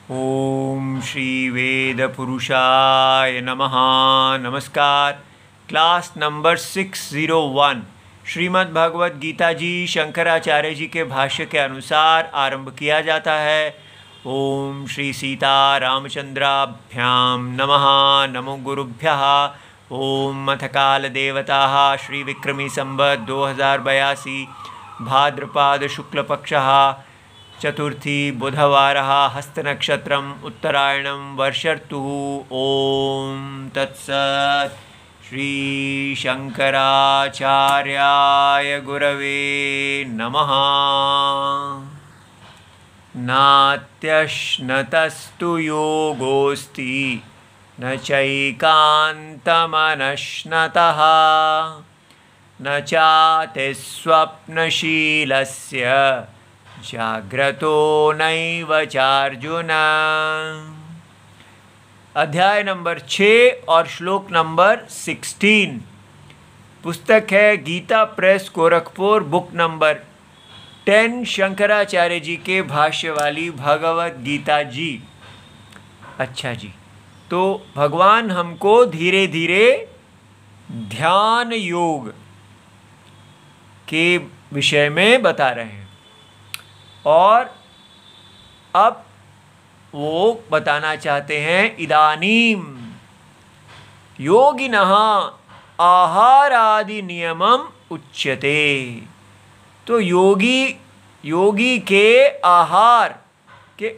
ओम श्री वेद पुरुषाय नमः। नमस्कार। क्लास नंबर 601 श्रीमद् भगवद गीता जी शंकराचार्य जी के भाष्य के अनुसार आरंभ किया जाता है। ओम श्री सीता रामचंद्राभ्याम नमः। नमो गुरुभ्यः। ओम अथ काल देवताः श्री विक्रमी संवत् 2082 भाद्रपाद शुक्ल पक्षः चतुर्थी बुधवारः हस्तनक्षत्रम् उत्तरायणं वर्षर्तुः। ओम तत्सत्। श्री शंकराचार्याय गुरवे नमः। नात्यश्नतस्तु योगोऽस्ति न चैकान्तमनश्नतः न चातिस्वप्नशीलस्य जाग्रतो नैव चार्जुन। अध्याय नंबर 6 और श्लोक नंबर 16। पुस्तक है गीता प्रेस गोरखपुर, बुक नंबर 10, शंकराचार्य जी के भाष्य वाली भगवद गीता जी। अच्छा जी, तो भगवान हमको धीरे धीरे ध्यान योग के विषय में बता रहे हैं और अब वो बताना चाहते हैं इदानीम योगिनः आहारादि नियमम उच्यते। तो योगी के आहार के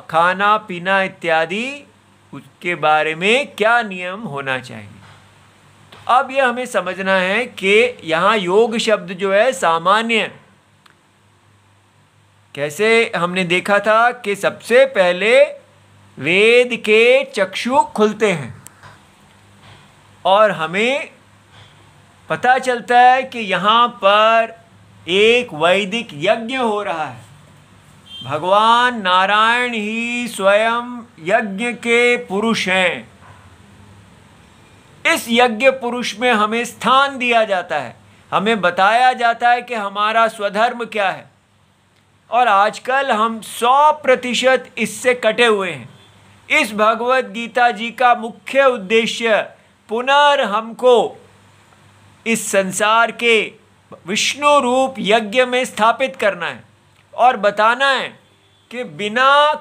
खाना पीना इत्यादि उसके बारे में क्या नियम होना चाहिए। तो अब यह हमें समझना है कि यहाँ योग शब्द जो है सामान्य, कैसे हमने देखा था कि सबसे पहले वेद के चक्षु खुलते हैं और हमें पता चलता है कि यहाँ पर एक वैदिक यज्ञ हो रहा है। भगवान नारायण ही स्वयं यज्ञ के पुरुष हैं। इस यज्ञ पुरुष में हमें स्थान दिया जाता है, हमें बताया जाता है कि हमारा स्वधर्म क्या है। और आजकल हम 100% इससे कटे हुए हैं। इस भगवद गीता जी का मुख्य उद्देश्य पुनः हमको इस संसार के विष्णु रूप यज्ञ में स्थापित करना है और बताना है कि बिना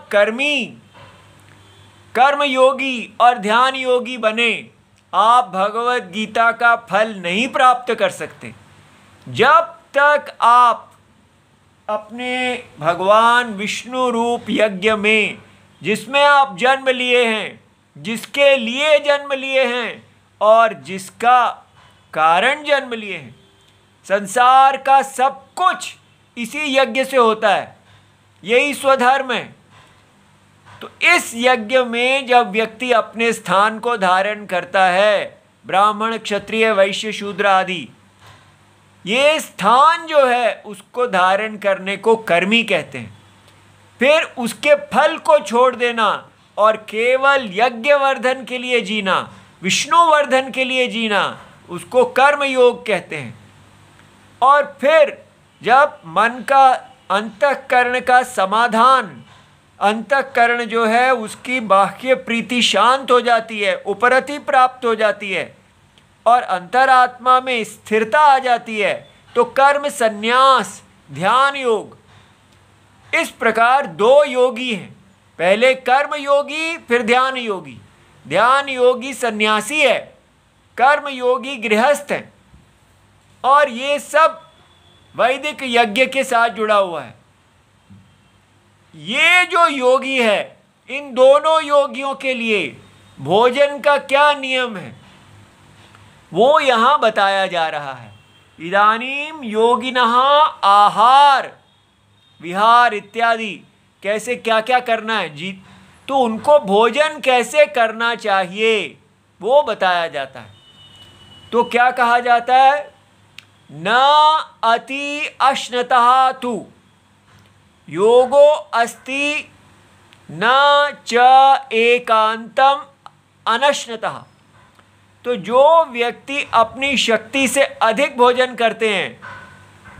कर्म योगी और ध्यान योगी बने आप भगवद गीता का फल नहीं प्राप्त कर सकते। जब तक आप अपने भगवान विष्णु रूप यज्ञ में, जिसमें आप जन्म लिए हैं, जिसके लिए जन्म लिए हैं और जिसका कारण जन्म लिए हैं, संसार का सब कुछ इसी यज्ञ से होता है, यही स्वधर्म है। तो इस यज्ञ में जब व्यक्ति अपने स्थान को धारण करता है, ब्राह्मण क्षत्रिय वैश्य शूद्र आदि, ये स्थान जो है उसको धारण करने को कर्मी कहते हैं। फिर उसके फल को छोड़ देना और केवल यज्ञ वर्धन के लिए जीना, विष्णु वर्धन के लिए जीना, उसको कर्म योग कहते हैं। और फिर जब मन का अंतःकरण का समाधान, अंतःकरण जो है उसकी बाह्य प्रीति शांत हो जाती है, उपरति प्राप्त हो जाती है और अंतरात्मा में स्थिरता आ जाती है, तो कर्म संन्यास ध्यान योग। इस प्रकार दो योगी हैं, पहले कर्म योगी फिर ध्यान योगी। ध्यान योगी सन्यासी है, कर्म योगी गृहस्थ है। और ये सब वैदिक यज्ञ के साथ जुड़ा हुआ है। ये जो योगी है, इन दोनों योगियों के लिए भोजन का क्या नियम है वो यहाँ बताया जा रहा है। इदानीम योगिनः आहार विहार इत्यादि, कैसे क्या क्या करना है जी, तो उनको भोजन कैसे करना चाहिए वो बताया जाता है। तो क्या कहा जाता है, न अति अश्नतः तु योगो अस्ति न च एकांतम अनश्नतः। तो जो व्यक्ति अपनी शक्ति से अधिक भोजन करते हैं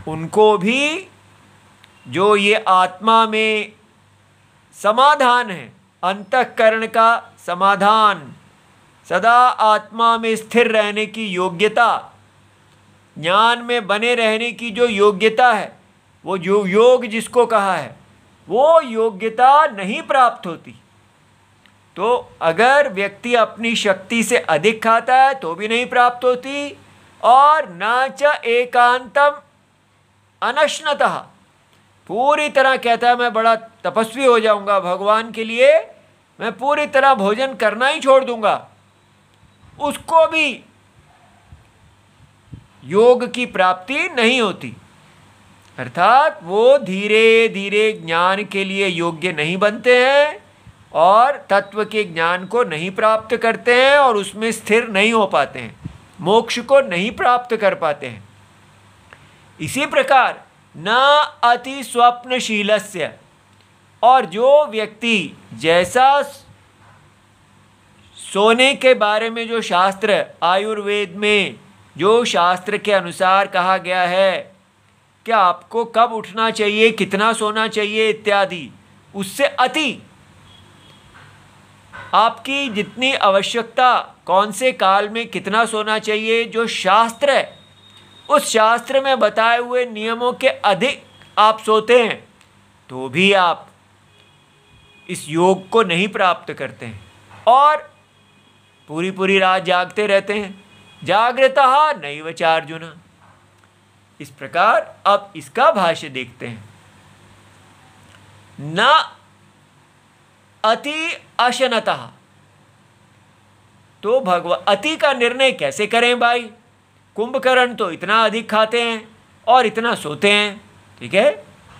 उनको भी जो ये आत्मा में समाधान है, अंतःकरण का समाधान, सदा आत्मा में स्थिर रहने की योग्यता, ज्ञान में बने रहने की जो योग्यता है, वो जो योग जिसको कहा है, वो योग्यता नहीं प्राप्त होती। तो अगर व्यक्ति अपनी शक्ति से अधिक खाता है तो भी नहीं प्राप्त होती, और न च एकांतम अनश्नतः, पूरी तरह कहता है मैं बड़ा तपस्वी हो जाऊंगा भगवान के लिए, मैं पूरी तरह भोजन करना ही छोड़ दूंगा, उसको भी योग की प्राप्ति नहीं होती। अर्थात वो धीरे धीरे ज्ञान के लिए योग्य नहीं बनते हैं और तत्व के ज्ञान को नहीं प्राप्त करते हैं और उसमें स्थिर नहीं हो पाते हैं, मोक्ष को नहीं प्राप्त कर पाते हैं। इसी प्रकार न अति स्वप्नशीलस्य, और जो व्यक्ति जैसा सोने के बारे में जो शास्त्र, आयुर्वेद में जो शास्त्र के अनुसार कहा गया है कि आपको कब उठना चाहिए, कितना सोना चाहिए इत्यादि, उससे अति आपकी जितनी आवश्यकता, कौन से काल में कितना सोना चाहिए, जो शास्त्र है उस शास्त्र में बताए हुए नियमों के अधिक आप सोते हैं तो भी आप इस योग को नहीं प्राप्त करते हैं और पूरी पूरी रात जागते रहते हैं। जागृतः नैव चार्जुन। इस प्रकार अब इसका भाष्य देखते हैं। न अति अशनतः, तो भगवान अति का निर्णय कैसे करें भाई? कुंभकर्ण तो इतना अधिक खाते हैं और इतना सोते हैं, ठीक है,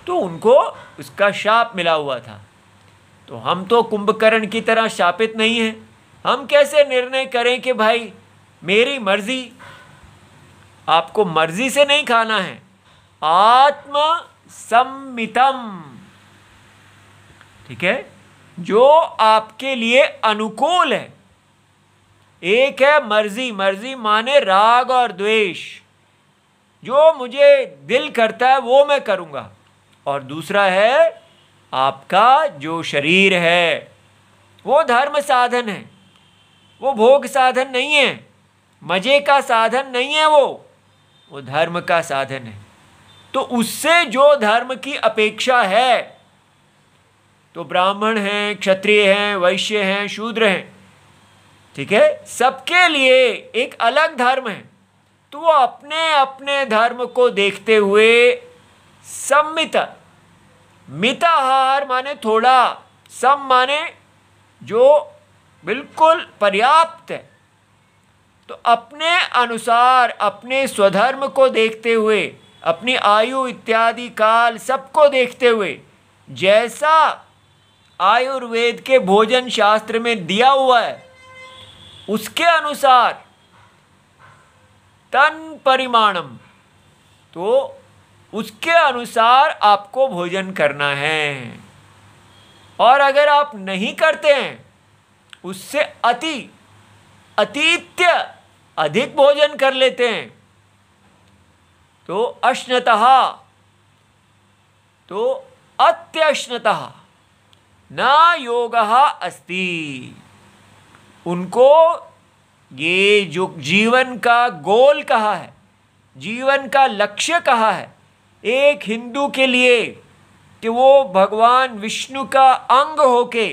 तो उनको उसका शाप मिला हुआ था। तो हम तो कुंभकर्ण की तरह शापित नहीं हैं, हम कैसे निर्णय करें कि भाई मेरी मर्जी? आपको मर्जी से नहीं खाना है, आत्म सम्मितम, ठीक है, जो आपके लिए अनुकूल है। एक है मर्जी, मर्जी माने राग और द्वेष, जो मुझे दिल करता है वो मैं करूँगा, और दूसरा है आपका जो शरीर है वो धर्म साधन है, वो भोग साधन नहीं है, मजे का साधन नहीं है, वो धर्म का साधन है। तो उससे जो धर्म की अपेक्षा है, तो ब्राह्मण हैं, क्षत्रिय हैं, वैश्य हैं, शूद्र हैं, ठीक है, सबके लिए एक अलग धर्म है। तो वो अपने अपने धर्म को देखते हुए सम्मित, मिताहार माने थोड़ा, सम माने जो बिल्कुल पर्याप्त है, तो अपने अनुसार अपने स्वधर्म को देखते हुए, अपनी आयु इत्यादि काल सबको देखते हुए, जैसा आयुर्वेद के भोजन शास्त्र में दिया हुआ है उसके अनुसार तन परिमाणम, तो उसके अनुसार आपको भोजन करना है। और अगर आप नहीं करते हैं, उससे अतीत्य अधिक भोजन कर लेते हैं, तो अश्नतः, तो अत्यश्नतः न योगः अस्ति। उनको ये जो जीवन का गोल कहा है, जीवन का लक्ष्य कहा है एक हिंदू के लिए, कि वो भगवान विष्णु का अंग होके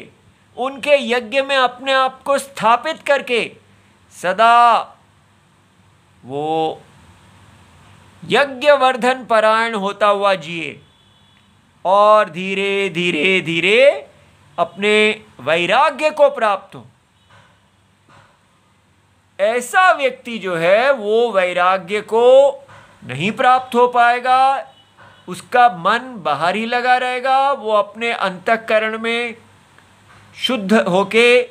उनके यज्ञ में अपने आप को स्थापित करके सदा वो यज्ञवर्धन परायण होता हुआ जिए और धीरे धीरे धीरे अपने वैराग्य को प्राप्त हो। ऐसा व्यक्ति जो है वो वैराग्य को नहीं प्राप्त हो पाएगा, उसका मन बाहर ही लगा रहेगा, वो अपने अंतःकरण में शुद्ध होके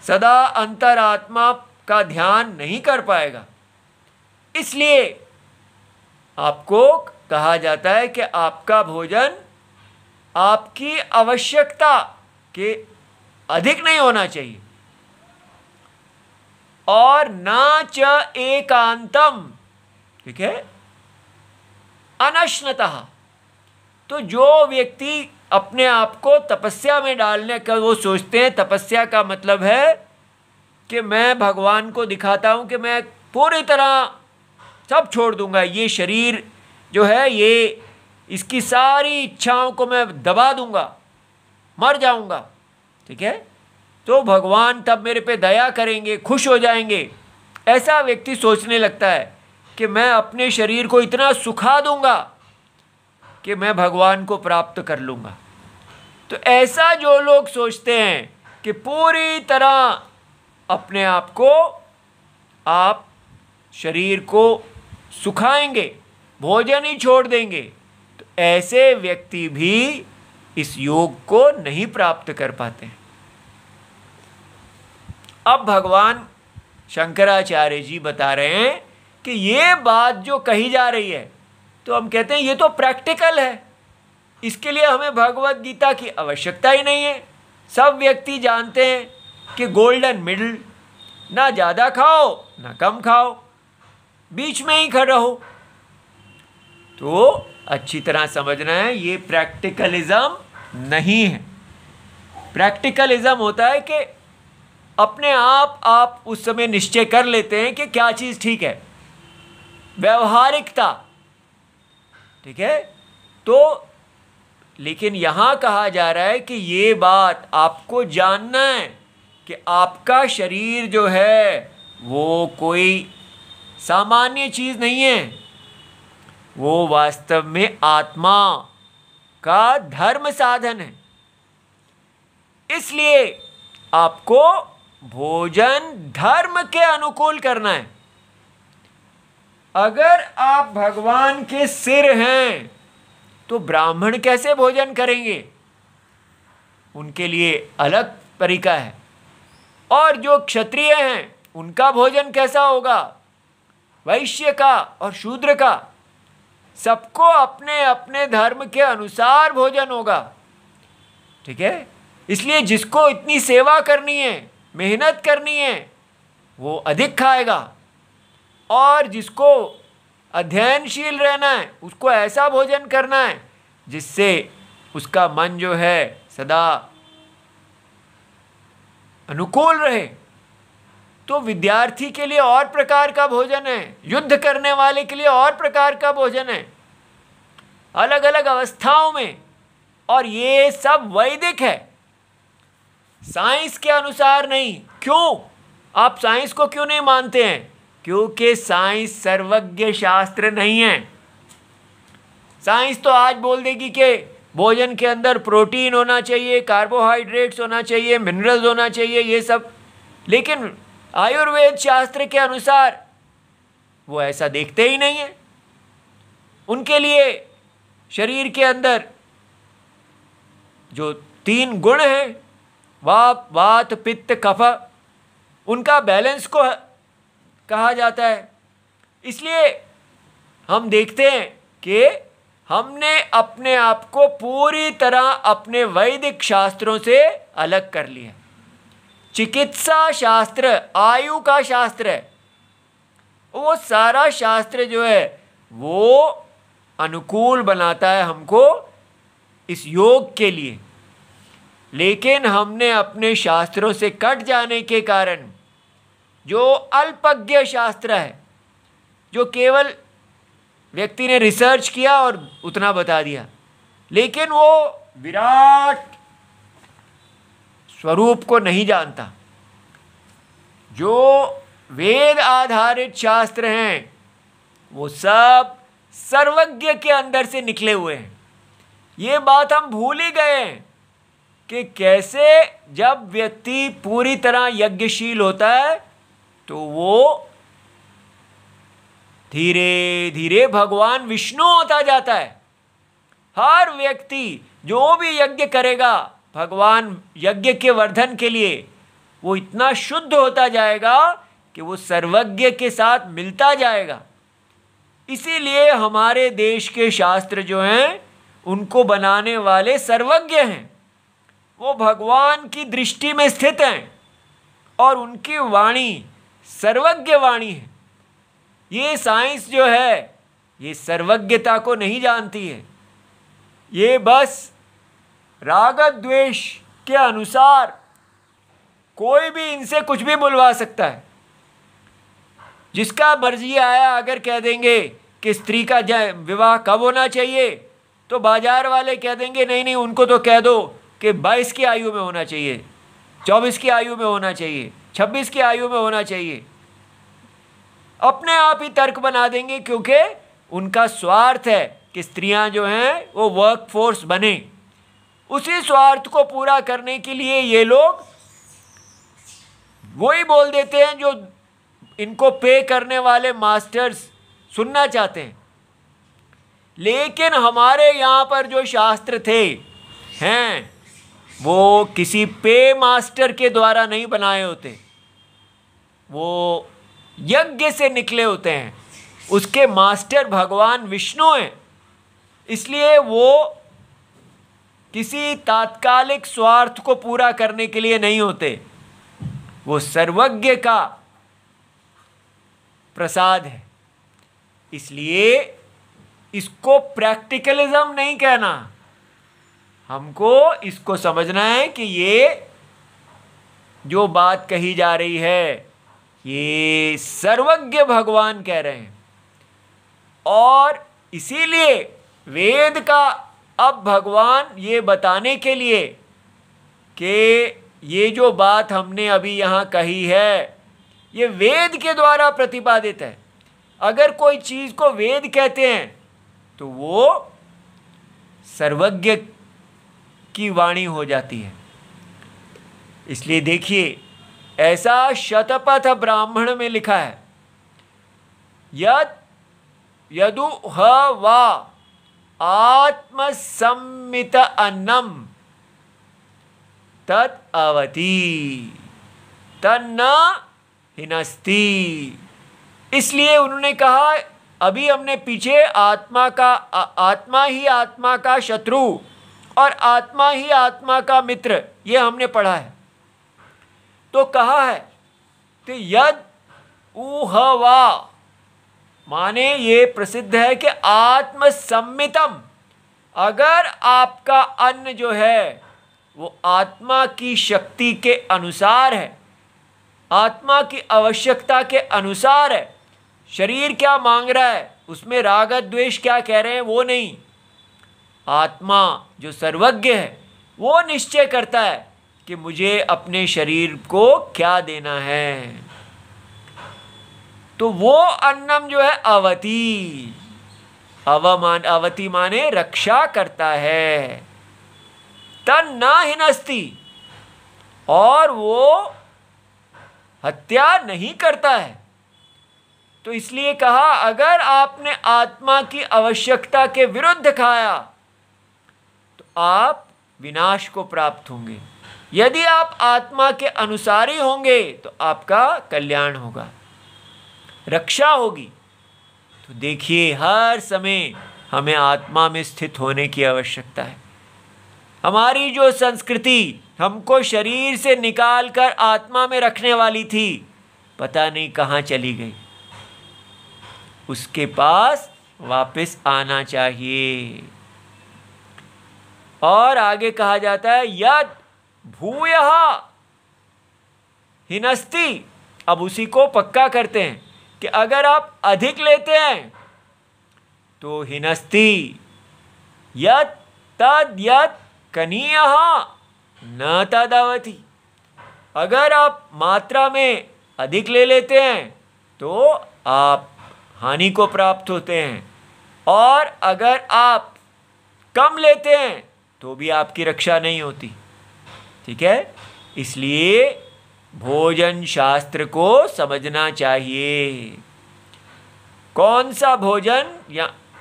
सदा अंतरात्मा का ध्यान नहीं कर पाएगा। इसलिए आपको कहा जाता है कि आपका भोजन आपकी आवश्यकता के अधिक नहीं होना चाहिए, और न च एकांतम, ठीक है, अनश्नतः। तो जो व्यक्ति अपने आप को तपस्या में डालने का वो सोचते हैं। तपस्या का मतलब है कि मैं भगवान को दिखाता हूँ कि मैं पूरी तरह सब छोड़ दूंगा, ये शरीर जो है ये इसकी सारी इच्छाओं को मैं दबा दूंगा, मर जाऊंगा, ठीक है, तो भगवान तब मेरे पे दया करेंगे, खुश हो जाएंगे। ऐसा व्यक्ति सोचने लगता है कि मैं अपने शरीर को इतना सुखा दूंगा कि मैं भगवान को प्राप्त कर लूँगा। तो ऐसा जो लोग सोचते हैं कि पूरी तरह अपने आप को, आप शरीर को सुखाएंगे, भोजन ही छोड़ देंगे, तो ऐसे व्यक्ति भी इस योग को नहीं प्राप्त कर पाते हैं। अब भगवान शंकराचार्य जी बता रहे हैं कि ये बात जो कही जा रही है, तो हम कहते हैं ये तो प्रैक्टिकल है, इसके लिए हमें भगवत गीता की आवश्यकता ही नहीं है। सब व्यक्ति जानते हैं कि गोल्डन मिडल, ना ज़्यादा खाओ ना कम खाओ, बीच में ही खड़े रहो। तो अच्छी तरह समझना है, ये प्रैक्टिकलिज्म नहीं है। प्रैक्टिकलिज्म होता है कि अपने आप उस समय निश्चय कर लेते हैं कि क्या चीज़ ठीक है, व्यवहारिकता, ठीक है। तो लेकिन यहाँ कहा जा रहा है कि ये बात आपको जानना है कि आपका शरीर जो है वो कोई सामान्य चीज़ नहीं है, वो वास्तव में आत्मा का धर्म साधन है। इसलिए आपको भोजन धर्म के अनुकूल करना है। अगर आप भगवान के सिर हैं तो ब्राह्मण कैसे भोजन करेंगे, उनके लिए अलग तरीका है। और जो क्षत्रिय हैं उनका भोजन कैसा होगा, वैश्य का और शूद्र का, सबको अपने अपने धर्म के अनुसार भोजन होगा, ठीक है। इसलिए जिसको इतनी सेवा करनी है, मेहनत करनी है, वो अधिक खाएगा, और जिसको अध्ययनशील रहना है उसको ऐसा भोजन करना है जिससे उसका मन जो है सदा अनुकूल रहे। तो विद्यार्थी के लिए और प्रकार का भोजन है, युद्ध करने वाले के लिए और प्रकार का भोजन है, अलग अलग अवस्थाओं में। और ये सब वैदिक है, साइंस के अनुसार नहीं। क्यों? आप साइंस को क्यों नहीं मानते हैं? क्योंकि साइंस सर्वज्ञ शास्त्र नहीं है। साइंस तो आज बोल देगी कि भोजन के अंदर प्रोटीन होना चाहिए, कार्बोहाइड्रेट्स होना चाहिए, मिनरल्स होना चाहिए, ये सब। लेकिन आयुर्वेद शास्त्र के अनुसार वो ऐसा देखते ही नहीं है। उनके लिए शरीर के अंदर जो 3 गुण हैं, वात पित्त कफ, उनका बैलेंस को कहा जाता है। इसलिए हम देखते हैं कि हमने अपने आप को पूरी तरह अपने वैदिक शास्त्रों से अलग कर लिया। चिकित्सा शास्त्र आयु का शास्त्र है, वो सारा शास्त्र जो है वो अनुकूल बनाता है हमको इस योग के लिए। लेकिन हमने अपने शास्त्रों से कट जाने के कारण जो अल्पज्ञ शास्त्र है, जो केवल व्यक्ति ने रिसर्च किया और उतना बता दिया, लेकिन वो विराट स्वरूप को नहीं जानता। जो वेद आधारित शास्त्र हैं वो सब सर्वज्ञ के अंदर से निकले हुए हैं। ये बात हम भूल ही गए हैं कि कैसे जब व्यक्ति पूरी तरह यज्ञशील होता है तो वो धीरे धीरे भगवान विष्णु होता जाता है। हर व्यक्ति जो भी यज्ञ करेगा भगवान यज्ञ के वर्धन के लिए, वो इतना शुद्ध होता जाएगा कि वो सर्वज्ञ के साथ मिलता जाएगा। इसीलिए हमारे देश के शास्त्र जो हैं उनको बनाने वाले सर्वज्ञ हैं, वो भगवान की दृष्टि में स्थित हैं और उनकी वाणी सर्वज्ञ वाणी है। ये साइंस जो है ये सर्वज्ञता को नहीं जानती है, ये बस राग द्वेष के अनुसार कोई भी इनसे कुछ भी बुलवा सकता है। जिसका मर्जी आया अगर कह देंगे कि स्त्री का विवाह कब होना चाहिए, तो बाजार वाले कह देंगे नहीं नहीं, उनको तो कह दो कि 22 की आयु में होना चाहिए, 24 की आयु में होना चाहिए, 26 की आयु में होना चाहिए। अपने आप ही तर्क बना देंगे, क्योंकि उनका स्वार्थ है कि स्त्रियां जो हैं वो वर्क फोर्स बने। उसी स्वार्थ को पूरा करने के लिए ये लोग वही बोल देते हैं जो इनको पे करने वाले मास्टर्स सुनना चाहते हैं। लेकिन हमारे यहाँ पर जो शास्त्र थे हैं वो किसी पे मास्टर के द्वारा नहीं बनाए होते, वो यज्ञ से निकले होते हैं। उसके मास्टर भगवान विष्णु हैं, इसलिए वो किसी तात्कालिक स्वार्थ को पूरा करने के लिए नहीं होते, वो सर्वज्ञ का प्रसाद है। इसलिए इसको प्रैक्टिकलिज्म नहीं कहना, हमको इसको समझना है कि ये जो बात कही जा रही है ये सर्वज्ञ भगवान कह रहे हैं। और इसीलिए वेद का अब भगवान ये बताने के लिए कि ये जो बात हमने अभी यहाँ कही है ये वेद के द्वारा प्रतिपादित है। अगर कोई चीज़ को वेद कहते हैं तो वो सर्वज्ञ की वाणी हो जाती है। इसलिए देखिए, ऐसा शतपथ ब्राह्मण में लिखा है, यदु ह वा आत्मसम्मित अन्नम तत् अवति तन्न हिनस्ति। इसलिए उन्होंने कहा, अभी हमने पीछे आत्मा ही आत्मा का शत्रु और आत्मा ही आत्मा का मित्र ये हमने पढ़ा है। तो कहा है तो यद उहवा माने ये प्रसिद्ध है कि आत्मसम्मितम, अगर आपका अन्न जो है वो आत्मा की शक्ति के अनुसार है, आत्मा की आवश्यकता के अनुसार है, शरीर क्या मांग रहा है उसमें राग द्वेष क्या कह रहे हैं वो नहीं, आत्मा जो सर्वज्ञ है वो निश्चय करता है कि मुझे अपने शरीर को क्या देना है। तो वो अन्नम जो है अवति, अवति माने रक्षा करता है, तन न हिनस्ति, और वो हत्या नहीं करता है। तो इसलिए कहा, अगर आपने आत्मा की आवश्यकता के विरुद्ध खाया तो आप विनाश को प्राप्त होंगे, यदि आप आत्मा के अनुसारी होंगे तो आपका कल्याण होगा, रक्षा होगी। तो देखिए, हर समय हमें आत्मा में स्थित होने की आवश्यकता है। हमारी जो संस्कृति हमको शरीर से निकालकर आत्मा में रखने वाली थी, पता नहीं कहाँ चली गई, उसके पास वापस आना चाहिए। और आगे कहा जाता है, यद भूयः हिनस्ति। अब उसी को पक्का करते हैं कि अगर आप अधिक लेते हैं तो हिनस्ति, यत् तद यत् कनीयः न तदवति। अगर आप मात्रा में अधिक ले लेते हैं तो आप हानि को प्राप्त होते हैं, और अगर आप कम लेते हैं तो भी आपकी रक्षा नहीं होती। ठीक है, इसलिए भोजन शास्त्र को समझना चाहिए। कौन सा भोजन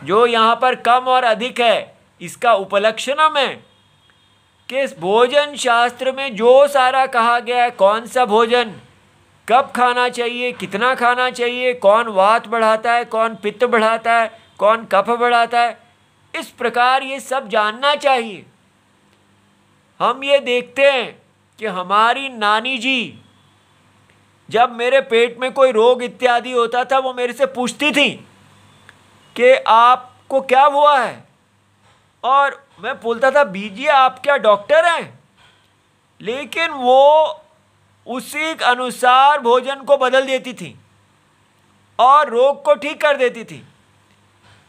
जो यहाँ पर कम और अधिक है, इसका उपलक्षणम है कि भोजन शास्त्र में जो सारा कहा गया है, कौन सा भोजन कब खाना चाहिए, कितना खाना चाहिए, कौन वात बढ़ाता है, कौन पित्त बढ़ाता है, कौन कफ बढ़ाता है, इस प्रकार ये सब जानना चाहिए। हम ये देखते हैं कि हमारी नानी जी जब मेरे पेट में कोई रोग इत्यादि होता था, वो मेरे से पूछती थी कि आपको क्या हुआ है, और मैं बोलता था बीजी आप क्या डॉक्टर हैं, लेकिन वो उसी के अनुसार भोजन को बदल देती थी और रोग को ठीक कर देती थी।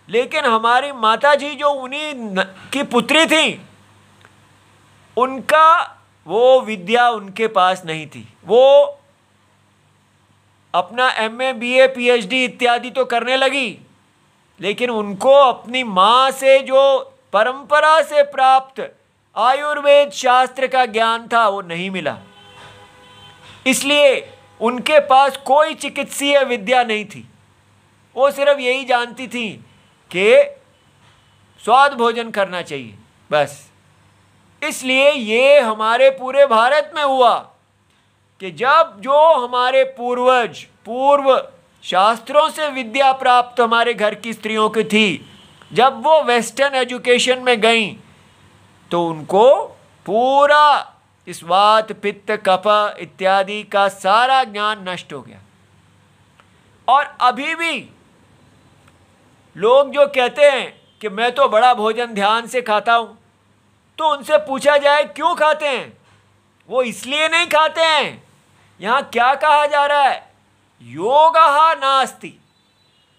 लेकिन हमारी माता जी जो उन्हीं की पुत्री थी, उनका वो विद्या उनके पास नहीं थी। वो अपना MA BA PhD इत्यादि तो करने लगी, लेकिन उनको अपनी माँ से जो परंपरा से प्राप्त आयुर्वेद शास्त्र का ज्ञान था वो नहीं मिला। इसलिए उनके पास कोई चिकित्सीय विद्या नहीं थी। वो सिर्फ यही जानती थी कि स्वाद भोजन करना चाहिए, बस। इसलिए ये हमारे पूरे भारत में हुआ कि जब जो हमारे पूर्व शास्त्रों से विद्या प्राप्त हमारे घर की स्त्रियों की थी, जब वो वेस्टर्न एजुकेशन में गईं तो उनको पूरा इस वात पित्त कफ इत्यादि का सारा ज्ञान नष्ट हो गया। और अभी भी लोग जो कहते हैं कि मैं तो बड़ा भोजन ध्यान से खाता हूँ, तो उनसे पूछा जाए क्यों खाते हैं, वो इसलिए नहीं खाते हैं। यहाँ क्या कहा जा रहा है, योगः नास्ति,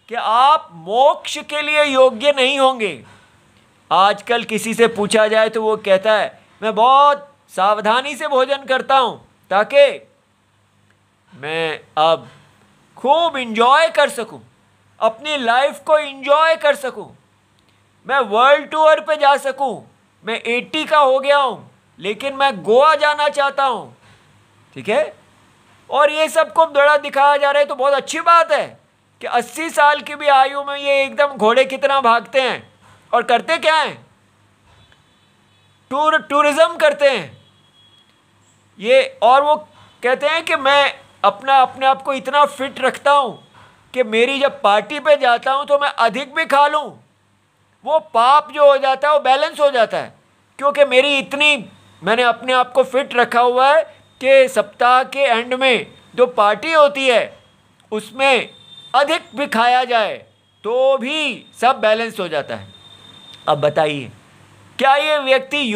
कि आप मोक्ष के लिए योग्य नहीं होंगे। आजकल किसी से पूछा जाए तो वो कहता है मैं बहुत सावधानी से भोजन करता हूँ ताकि मैं अब खूब इंजॉय कर सकूँ, अपनी लाइफ को इंजॉय कर सकूँ, मैं वर्ल्ड टूर पे जा सकूँ। मैं 80 का हो गया हूँ लेकिन मैं गोवा जाना चाहता हूँ, ठीक है। और ये सबको बड़ा दिखाया जा रहा है। तो बहुत अच्छी बात है कि 80 साल की भी आयु में ये एकदम घोड़े की तरह भागते हैं और करते क्या हैं, टूरिज्म करते हैं ये। और वो कहते हैं कि मैं अपने आप को इतना फिट रखता हूँ कि मेरी जब पार्टी पे जाता हूँ तो मैं अधिक भी खा लूँ, वो पाप जो हो जाता है वो बैलेंस हो जाता है, क्योंकि मैंने अपने आप को फिट रखा हुआ है कि सप्ताह के एंड में जो पार्टी होती है उसमें अधिक भी खाया जाए तो भी सब बैलेंस हो जाता है। अब बताइए, क्या ये व्यक्ति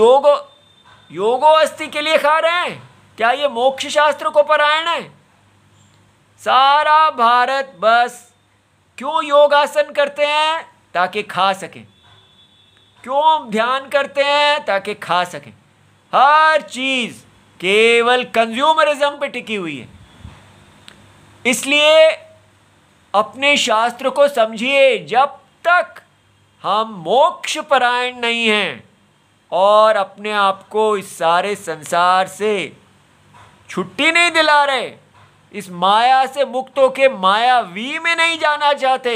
योगो अस्थि के लिए खा रहे हैं? क्या ये मोक्ष शास्त्र को परायण है? सारा भारत बस क्यों योगासन करते हैं? ताकि खा सकें। क्यों ध्यान करते हैं? ताकि खा सकें। हर चीज केवल कंज्यूमरिज्म पे टिकी हुई है। इसलिए अपने शास्त्र को समझिए। जब तक हम मोक्ष परायण नहीं हैं और अपने आप को इस सारे संसार से छुट्टी नहीं दिला रहे, इस माया से मुक्त होके मायावी में नहीं जाना चाहते,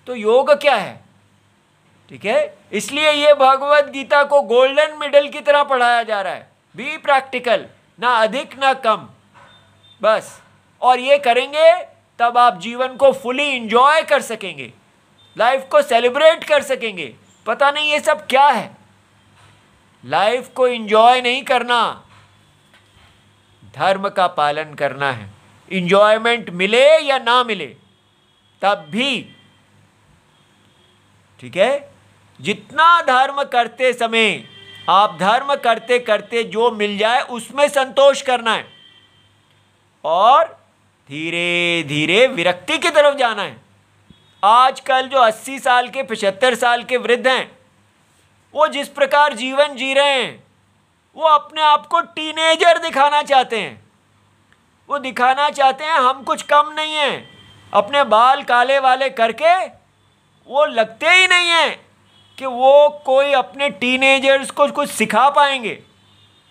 तो योग क्या है? ठीक है। इसलिए ये भगवत गीता को गोल्डन मेडल की तरह पढ़ाया जा रहा है। बी प्रैक्टिकल, ना अधिक ना कम, बस। और ये करेंगे तब आप जीवन को फुली इंजॉय कर सकेंगे, लाइफ को सेलिब्रेट कर सकेंगे। पता नहीं ये सब क्या है। लाइफ को इंजॉय नहीं करना, धर्म का पालन करना है। इंजॉयमेंट मिले या ना मिले तब भी, ठीक है। जितना धर्म करते समय आप धर्म करते करते जो मिल जाए उसमें संतोष करना है और धीरे धीरे विरक्ति की तरफ जाना है। आजकल जो 80 साल के 75 साल के वृद्ध हैं, वो जिस प्रकार जीवन जी रहे हैं, वो अपने आप को टीनेजर दिखाना चाहते हैं। वो दिखाना चाहते हैं हम कुछ कम नहीं हैं। अपने बाल काले वाले करके वो लगते ही नहीं हैं कि वो कोई अपने टीनेजर्स को कुछ सिखा पाएंगे।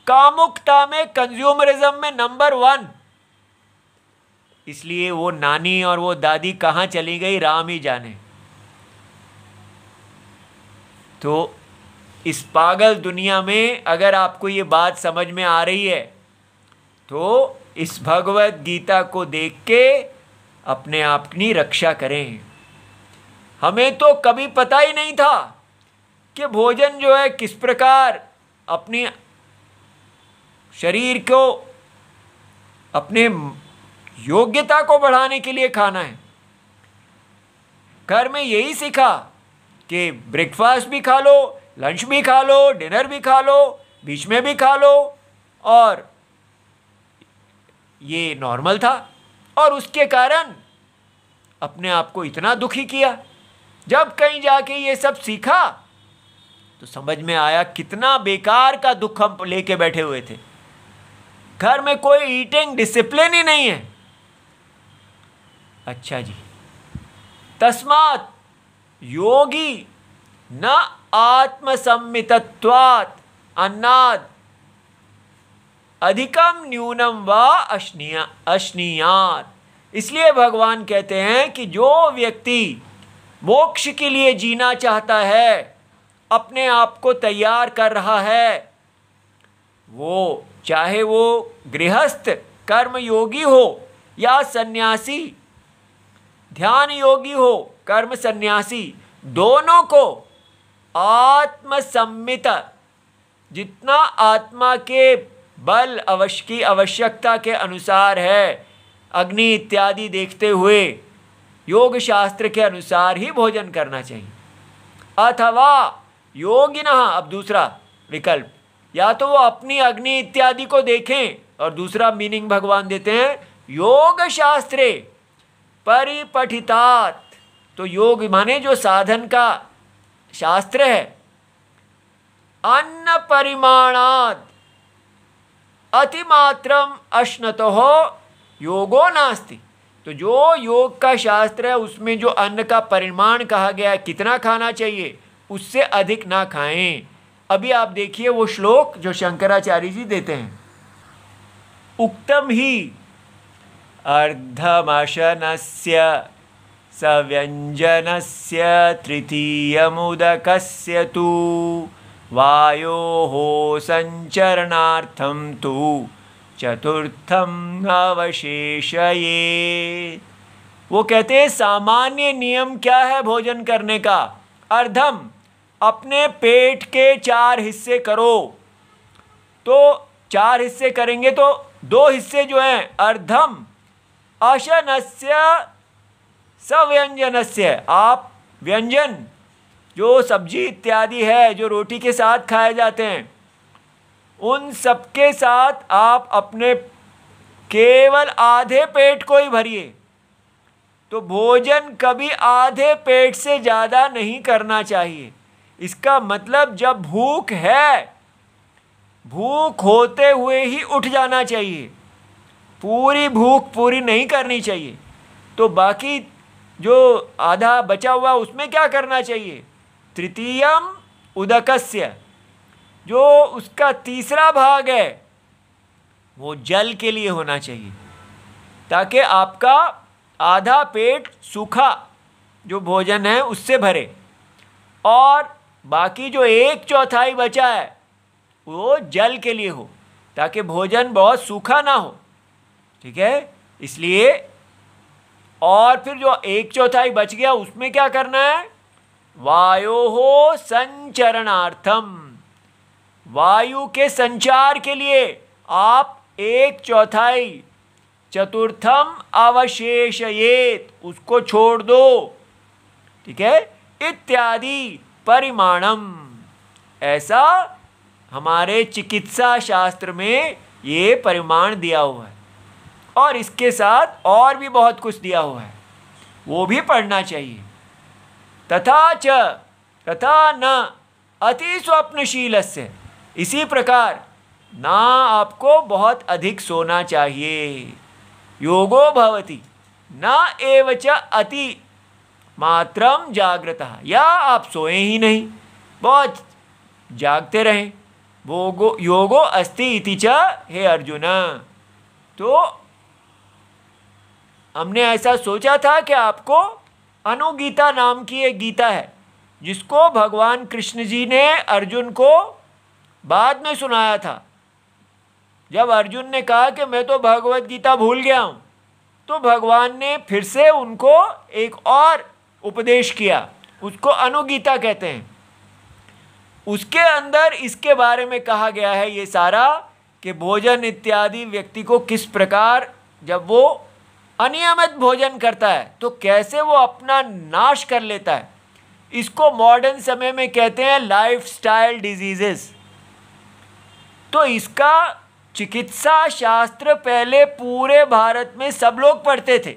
कामुकता में, कंज्यूमरिज्म में नंबर 1। इसलिए वो नानी और वो दादी कहाँ चली गई राम ही जाने। तो इस पागल दुनिया में अगर आपको ये बात समझ में आ रही है तो इस भगवत गीता को देख के अपने आप की रक्षा करें। हमें तो कभी पता ही नहीं था कि भोजन जो है किस प्रकार अपनी शरीर को, अपने योग्यता को बढ़ाने के लिए खाना है। घर में यही सीखा कि ब्रेकफास्ट भी खा लो, लंच भी खा लो, डिनर भी खा लो, बीच में भी खा लो, और ये नॉर्मल था। और उसके कारण अपने आप को इतना दुखी किया। जब कहीं जाके ये सब सीखा तो समझ में आया कितना बेकार का दुख हम लेके बैठे हुए थे। घर में कोई ईटिंग डिसिप्लिन ही नहीं है। अच्छा जी, तस्मात् योगी न आत्मसम्मितत्वात् अन्नाद अधिकम न्यूनम व अश्नीयात्। इसलिए भगवान कहते हैं कि जो व्यक्ति मोक्ष के लिए जीना चाहता है, अपने आप को तैयार कर रहा है, वो चाहे वो गृहस्थ कर्म योगी हो या सन्यासी ध्यान योगी हो, कर्म सन्यासी, दोनों को आत्मसम्मित, जितना आत्मा के बल की आवश्यकता के अनुसार है, अग्नि इत्यादि देखते हुए योग शास्त्र के अनुसार ही भोजन करना चाहिए। अथवा योगिनः, अब दूसरा विकल्प, या तो वो अपनी अग्नि इत्यादि को देखें, और दूसरा मीनिंग भगवान देते हैं योग शास्त्रे परिपठितात। तो योग माने जो साधन का शास्त्र है, अन्न परिमाणाद अतिमात्रम अश्नतो योगो नास्ति। तो जो योग का शास्त्र है उसमें जो अन्न का परिमाण कहा गया है, कितना खाना चाहिए, उससे अधिक ना खाएं। अभी आप देखिए वो श्लोक जो शंकराचार्य जी देते हैं, उक्तम ही अर्धमशनस्य सव्यंजनस्य तृतीयमुदकस्य तु वायोः संचरणार्थं तु चतुर्थम अवशेषयेत्। वो कहते हैं सामान्य नियम क्या है भोजन करने का, अर्धम, अपने पेट के 4 हिस्से करो। तो 4 हिस्से करेंगे तो 2 हिस्से जो हैं अर्धम अशनस्य सव्यंजनस्य, आप व्यंजन जो सब्जी इत्यादि है जो रोटी के साथ खाए जाते हैं, उन सबके साथ आप अपने केवल आधे पेट को ही भरिए। तो भोजन कभी आधे पेट से ज़्यादा नहीं करना चाहिए। इसका मतलब जब भूख है, भूख होते हुए ही उठ जाना चाहिए, पूरी भूख पूरी नहीं करनी चाहिए। तो बाकी जो आधा बचा हुआ उसमें क्या करना चाहिए, तृतीयम उदकस्य, जो उसका तीसरा भाग है वो जल के लिए होना चाहिए, ताकि आपका आधा पेट सूखा जो भोजन है उससे भरे, और बाकी जो 1/4 बचा है वो जल के लिए हो, ताकि भोजन बहुत सूखा ना हो। ठीक है, इसलिए और फिर जो 1/4 बच गया उसमें क्या करना है, वायोः संचरणार्थम, वायु के संचार के लिए आप 1/4 चतुर्थम अवशेषयेत, उसको छोड़ दो। ठीक है, इत्यादि परिमाणम, ऐसा हमारे चिकित्सा शास्त्र में ये परिमाण दिया हुआ है, और इसके साथ और भी बहुत कुछ दिया हुआ है, वो भी पढ़ना चाहिए। तथा न अति स्वप्नशीलस्य, इसी प्रकार ना आपको बहुत अधिक सोना चाहिए। योगो भवति न एवच अति मात्रम जागृतः, या आप सोए ही नहीं, बहुत जागते रहें। योगो अस्ति इति च, हे अर्जुन। तो हमने ऐसा सोचा था कि आपको अनुगीता नाम की एक गीता है, जिसको भगवान कृष्ण जी ने अर्जुन को बाद में सुनाया था। जब अर्जुन ने कहा कि मैं तो भगवत गीता भूल गया हूँ, तो भगवान ने फिर से उनको एक और उपदेश किया, उसको अनुगीता कहते हैं। उसके अंदर इसके बारे में कहा गया है ये सारा, कि भोजन इत्यादि व्यक्ति को किस प्रकार, जब वो अनियमित भोजन करता है तो कैसे वो अपना नाश कर लेता है। इसको मॉडर्न समय में कहते हैं लाइफस्टाइल डिजीजेस। तो इसका चिकित्सा शास्त्र पहले पूरे भारत में सब लोग पढ़ते थे,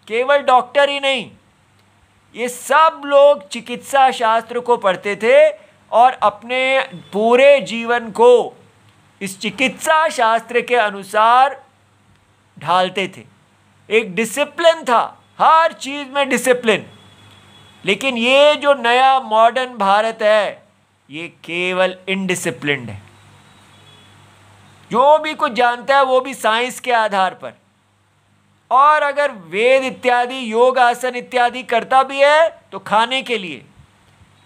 केवल डॉक्टर ही नहीं, ये सब लोग चिकित्सा शास्त्र को पढ़ते थे और अपने पूरे जीवन को इस चिकित्सा शास्त्र के अनुसार ढालते थे। एक डिसिप्लिन था, हर चीज़ में डिसिप्लिन। लेकिन ये जो नया मॉडर्न भारत है, ये केवल इनडिसिप्लिन्ड है। जो भी कुछ जानता है वो भी साइंस के आधार पर, और अगर वेद इत्यादि योग आसन इत्यादि करता भी है तो खाने के लिए,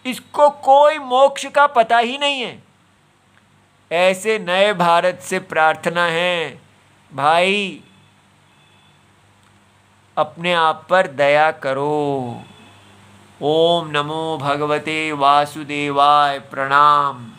इसको कोई मोक्ष का पता ही नहीं है। ऐसे नए भारत से प्रार्थना है, भाई अपने आप पर दया करो। ओम नमो भगवते वासुदेवाय। प्रणाम।